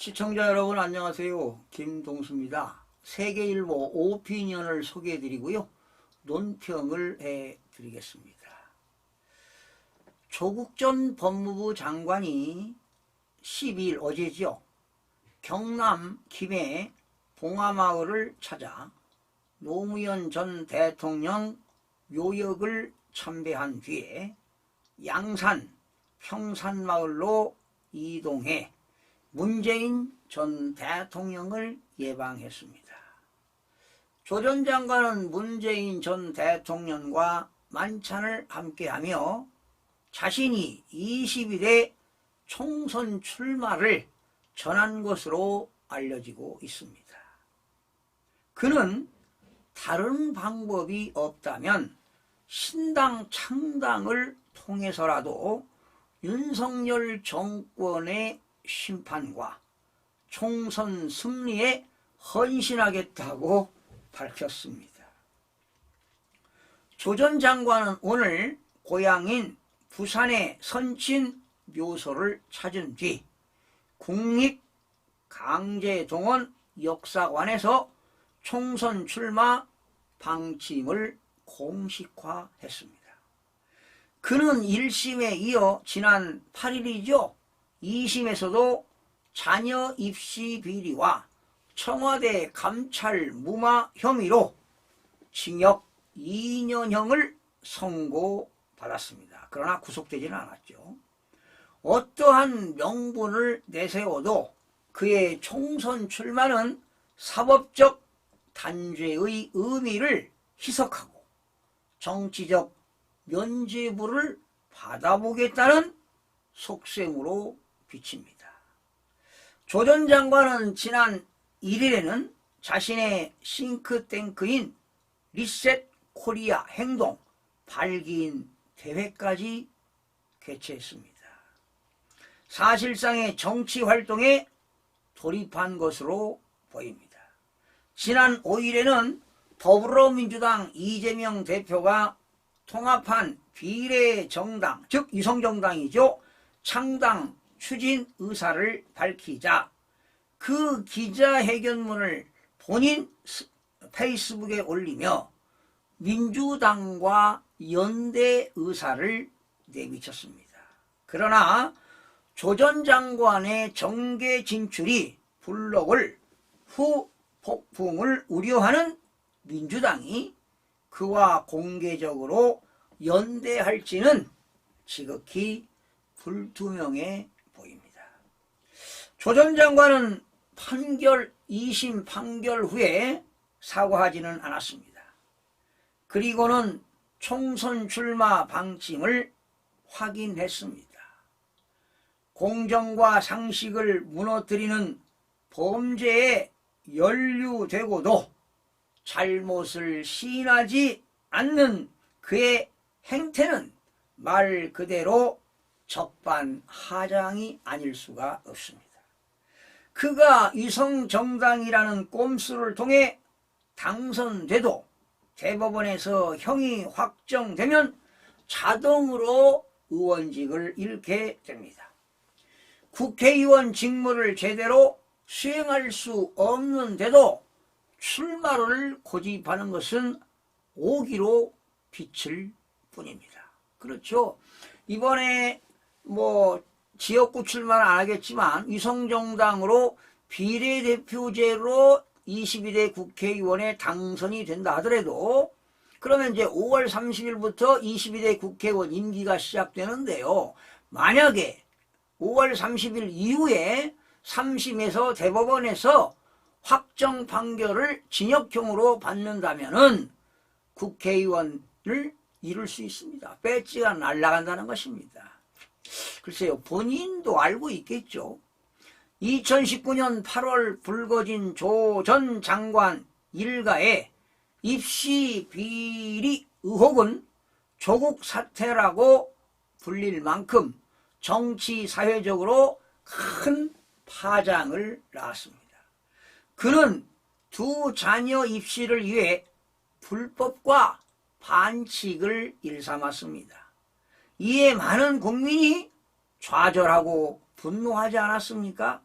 시청자 여러분 안녕하세요. 김동수입니다. 세계일보 오피니언을 소개해드리고요. 논평을 해드리겠습니다. 조국 전 법무부 장관이 12일 어제죠. 경남 김해 봉하마을을 찾아 노무현 전 대통령 묘역을 참배한 뒤에 양산 평산마을로 이동해 문재인 전 대통령을 예방했습니다. 조 전 장관은 문재인 전 대통령과 만찬을 함께하며 자신이 22대 총선 출마를 전한 것으로 알려지고 있습니다. 그는 다른 방법이 없다면 신당 창당을 통해서라도 윤석열 정권의 심판과 총선 승리에 헌신하겠다고 밝혔습니다. 조 전 장관은 오늘 고향인 부산의 선친 묘소를 찾은 뒤 국립강제동원 역사관에서 총선 출마 방침을 공식화했습니다. 그는 1심에 이어 지난 8일이죠. 2심에서도 자녀 입시 비리와 청와대 감찰 무마 혐의로 징역 2년형을 선고받았습니다. 그러나 구속되지는 않았죠. 어떠한 명분을 내세워도 그의 총선 출마는 사법적 단죄의 의미를 희석하고 정치적 면죄부를 받아보겠다는 속셈으로 비칩니다. 조 전 장관은 지난 1일에는 자신의 싱크탱크인 리셋 코리아 행동 발기인 대회까지 개최했습니다. 사실상의 정치 활동에 돌입한 것으로 보입니다. 지난 5일에는 더불어민주당 이재명 대표가 통합한 비례정당, 즉 위성정당이죠. 창당 추진 의사를 밝히자 그 기자회견문을 본인 페이스북에 올리며 민주당과 연대 의사를 내비쳤습니다. 그러나 조 전 장관의 정계 진출이 불러올 후폭풍을 우려하는 민주당이 그와 공개적으로 연대할지는 지극히 불투명해 보입니다. 조 전 장관은 2심 판결 후에 사과하지는 않았습니다. 그리고는 총선 출마 방침을 확인했습니다. 공정과 상식을 무너뜨리는 범죄에 연루되고도 잘못을 시인하지 않는 그의 행태는 말 그대로 적반하장이 아닐 수가 없습니다. 그가 위성정당이라는 꼼수를 통해 당선돼도 대법원에서 형이 확정되면 자동으로 의원직을 잃게 됩니다. 국회의원 직무를 제대로 수행할 수 없는데도 출마를 고집하는 것은 오기로 비칠 뿐입니다. 그렇죠. 이번에 지역구 출마는 안 하겠지만 위성정당으로 비례대표제로 22대 국회의원에 당선이 된다 하더라도 그러면 이제 5월 30일부터 22대 국회의원 임기가 시작되는데요. 만약에 5월 30일 이후에 3심에서 대법원에서 확정 판결을 징역형으로 받는다면은 국회의원을 잃을 수 있습니다. 배지가 날아간다는 것입니다. 글쎄요, 본인도 알고 있겠죠. 2019년 8월 불거진 조 전 장관 일가의 입시 비리 의혹은 조국 사태라고 불릴 만큼 정치 사회적으로 큰 파장을 낳았습니다. 그는 두 자녀 입시를 위해 불법과 반칙을 일삼았습니다. 이에 많은 국민이 좌절하고 분노하지 않았습니까?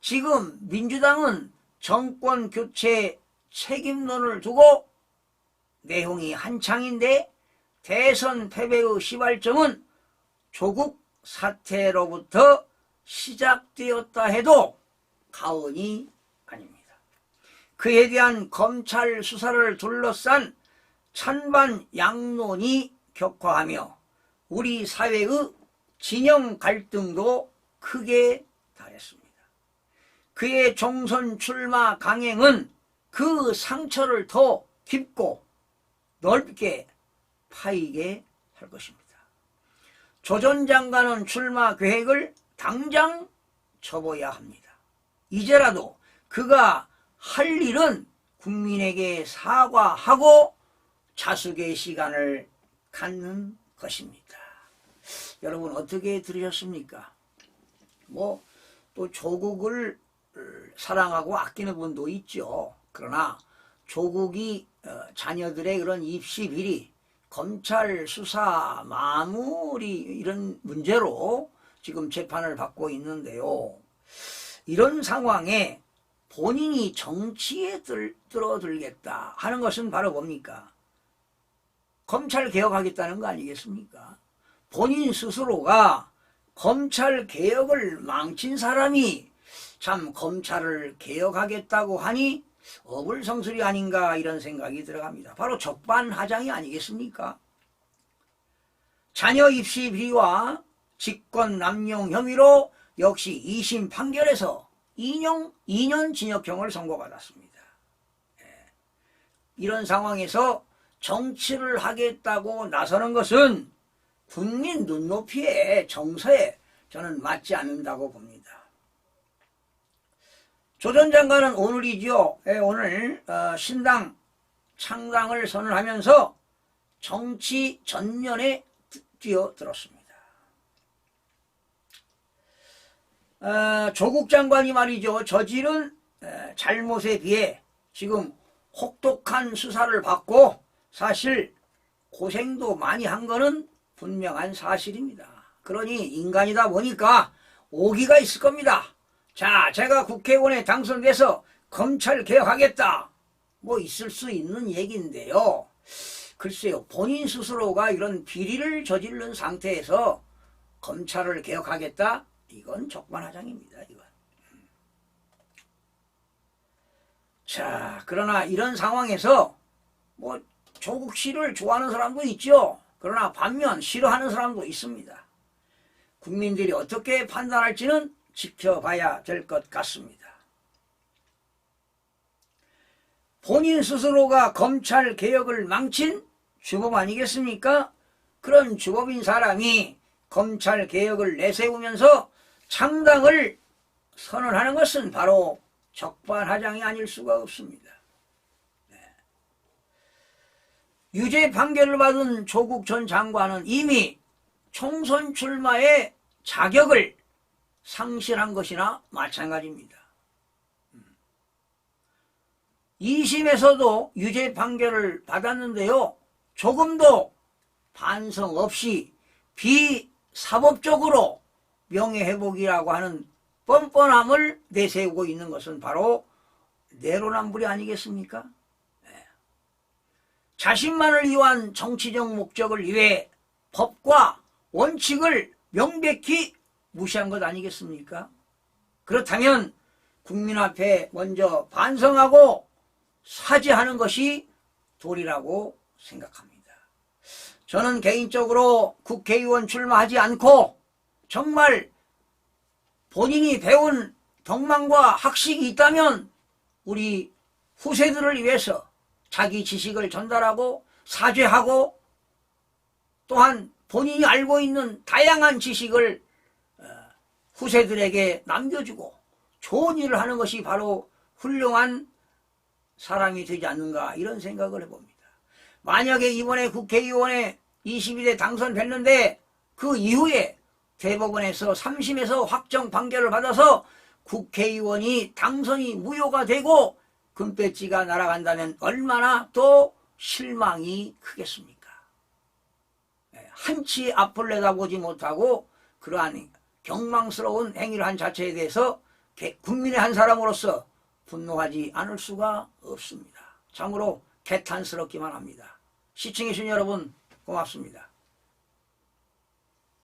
지금 민주당은 정권 교체 책임론을 두고 내용이 한창인데 대선 패배의 시발점은 조국 사태로부터 시작되었다 해도 과언이 아닙니다. 그에 대한 검찰 수사를 둘러싼 찬반 양론이 격화하며 우리 사회의 진영 갈등도 크게 달했습니다. 그의 총선 출마 강행은 그 상처를 더 깊고 넓게 파이게 할 것입니다. 조 전 장관은 출마 계획을 당장 접어야 합니다. 이제라도 그가 할 일은 국민에게 사과하고 자숙의 시간을 갖는 것입니다. 여러분 어떻게 들으셨습니까? 또 조국을 사랑하고 아끼는 분도 있죠. 그러나 조국이 자녀들의 그런 입시 비리, 검찰 수사 마무리 이런 문제로 지금 재판을 받고 있는데요. 이런 상황에 본인이 정치에 들어들겠다 하는 것은 바로 뭡니까? 검찰 개혁하겠다는 거 아니겠습니까? 본인 스스로가 검찰 개혁을 망친 사람이 참 검찰을 개혁하겠다고 하니 어불성설이 아닌가 이런 생각이 들어갑니다. 바로 적반하장이 아니겠습니까? 자녀 입시 비리와 직권 남용 혐의로 역시 2심 판결에서 2년 징역형을 선고받았습니다. 이런 상황에서 정치를 하겠다고 나서는 것은 국민 눈높이에 정서에 저는 맞지 않는다고 봅니다. 조 전 장관은 오늘이죠. 오늘 신당 창당을 선언하면서 정치 전면에 뛰어들었습니다. 조국 장관이 말이죠. 저지른 잘못에 비해 지금 혹독한 수사를 받고 사실 고생도 많이 한 거는 분명한 사실입니다. 그러니 인간이다 보니까 오기가 있을 겁니다. 자, 제가 국회의원에 당선돼서 검찰 개혁하겠다. 있을 수 있는 얘기인데요. 글쎄요, 본인 스스로가 이런 비리를 저지른 상태에서 검찰을 개혁하겠다? 이건 적반하장입니다. 이건. 자, 그러나 이런 상황에서 조국 씨를 좋아하는 사람도 있죠. 그러나 반면 싫어하는 사람도 있습니다. 국민들이 어떻게 판단할지는 지켜봐야 될 것 같습니다. 본인 스스로가 검찰 개혁을 망친 주범 아니겠습니까? 그런 주범인 사람이 검찰 개혁을 내세우면서 창당을 선언하는 것은 바로 적반하장이 아닐 수가 없습니다. 유죄 판결을 받은 조국 전 장관은 이미 총선 출마의 자격을 상실한 것이나 마찬가지입니다. 2심에서도 유죄 판결을 받았는데요. 조금도 반성 없이 비사법적으로 명예회복이라고 하는 뻔뻔함을 내세우고 있는 것은 바로 내로남불이 아니겠습니까? 자신만을 위한 정치적 목적을 위해 법과 원칙을 명백히 무시한 것 아니겠습니까? 그렇다면 국민 앞에 먼저 반성하고 사죄하는 것이 도리라고 생각합니다. 저는 개인적으로 국회의원 출마하지 않고 정말 본인이 배운 덕망과 학식이 있다면 우리 후세들을 위해서 자기 지식을 전달하고 사죄하고 또한 본인이 알고 있는 다양한 지식을 후세들에게 남겨주고 좋은 일을 하는 것이 바로 훌륭한 사람이 되지 않는가 이런 생각을 해봅니다. 만약에 이번에 국회의원에 22대 당선됐는데 그 이후에 대법원에서 3심에서 확정 판결을 받아서 국회의원이 당선이 무효가 되고 금배지가 날아간다면 얼마나 또 실망이 크겠습니까? 한치 앞을 내다보지 못하고 그러한 경망스러운 행위를 한 자체에 대해서 국민의 한 사람으로서 분노하지 않을 수가 없습니다. 참으로 개탄스럽기만 합니다. 시청해주신 여러분 고맙습니다.